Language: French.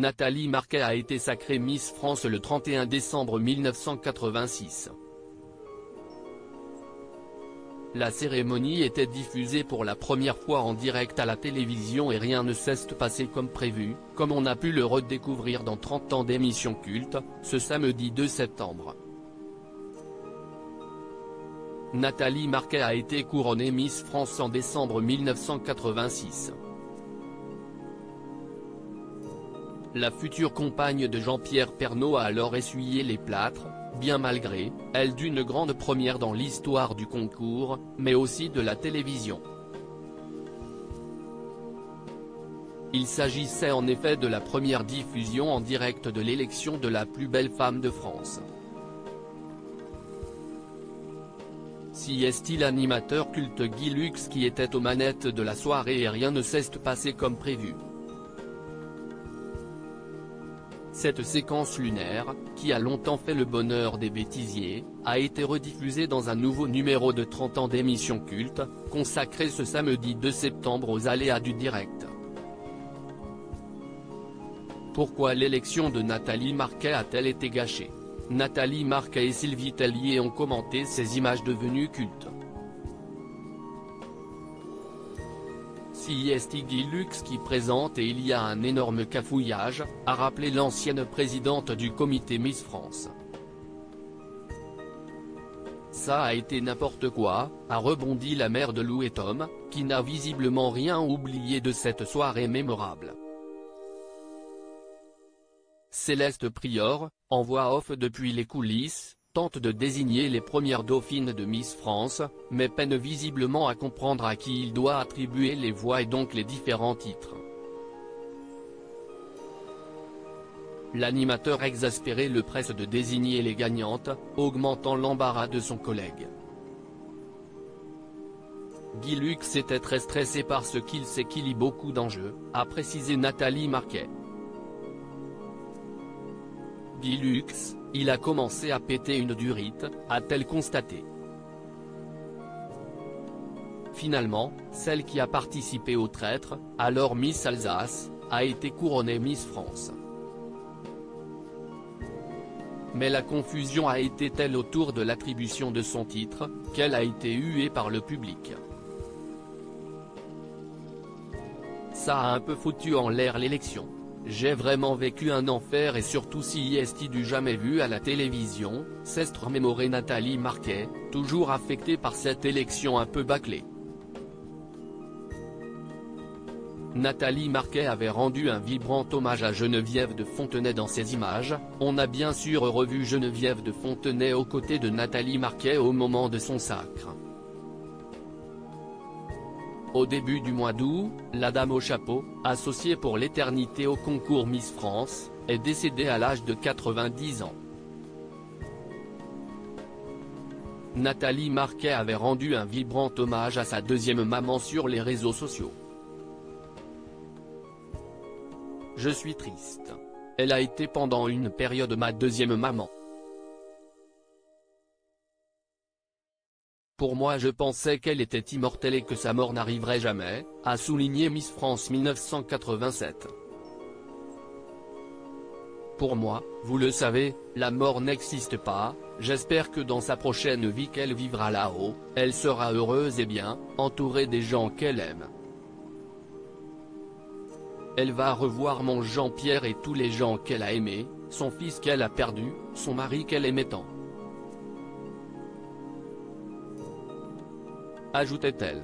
Nathalie Marquet a été sacrée Miss France le 31 décembre 1986. La cérémonie était diffusée pour la première fois en direct à la télévision et rien ne s'est passé comme prévu, comme on a pu le redécouvrir dans 30 ans d'émissions cultes, ce samedi 2 septembre. Nathalie Marquet a été couronnée Miss France en décembre 1986. La future compagne de Jean-Pierre Pernaut a alors essuyé les plâtres, bien malgré elle d'une grande première dans l'histoire du concours, mais aussi de la télévision. Il s'agissait en effet de la première diffusion en direct de l'élection de la plus belle femme de France. Si est l'animateur culte Guy Lux qui était aux manettes de la soirée et rien ne s'est passé comme prévu. Cette séquence lunaire, qui a longtemps fait le bonheur des bêtisiers, a été rediffusée dans un nouveau numéro de 30 ans d'émission culte, consacré ce samedi 2 septembre aux aléas du direct. Pourquoi l'élection de Nathalie Marquet a-t-elle été gâchée? Nathalie Marquet et Sylvie Tellier ont commenté ces images devenues cultes. Si est Guy Lux qui présente et il y a un énorme cafouillage, a rappelé l'ancienne présidente du comité Miss France. Ça a été n'importe quoi, a rebondi la mère de Lou et Tom, qui n'a visiblement rien oublié de cette soirée mémorable. Céleste Prior, en voix off depuis les coulisses, tente de désigner les premières dauphines de Miss France, mais peine visiblement à comprendre à qui il doit attribuer les voix et donc les différents titres. L'animateur exaspéré le presse de désigner les gagnantes, augmentant l'embarras de son collègue. Guy Lux était très stressé parce qu'il sait qu'il y a beaucoup d'enjeux, a précisé Nathalie Marquet. Guy Lux, il a commencé à péter une durite, a-t-elle constaté. Finalement, celle qui a participé au traître, alors Miss Alsace, a été couronnée Miss France. Mais la confusion a été telle autour de l'attribution de son titre, qu'elle a été huée par le public. Ça a un peu foutu en l'air l'élection. J'ai vraiment vécu un enfer et surtout si est du jamais vu à la télévision, s'est remémoré Nathalie Marquet, toujours affectée par cette élection un peu bâclée. Nathalie Marquet avait rendu un vibrant hommage à Geneviève de Fontenay dans ses images, on a bien sûr revu Geneviève de Fontenay aux côtés de Nathalie Marquet au moment de son sacre. Au début du mois d'août, la dame au chapeau, associée pour l'éternité au concours Miss France, est décédée à l'âge de 90 ans. Nathalie Marquet avait rendu un vibrant hommage à sa deuxième maman sur les réseaux sociaux. Je suis triste. Elle a été pendant une période ma deuxième maman. Pour moi je pensais qu'elle était immortelle et que sa mort n'arriverait jamais, a souligné Miss France 1987. Pour moi, vous le savez, la mort n'existe pas, j'espère que dans sa prochaine vie qu'elle vivra là-haut, elle sera heureuse et bien, entourée des gens qu'elle aime. Elle va revoir mon Jean-Pierre et tous les gens qu'elle a aimés, son fils qu'elle a perdu, son mari qu'elle aimait tant. Ajoutait-elle.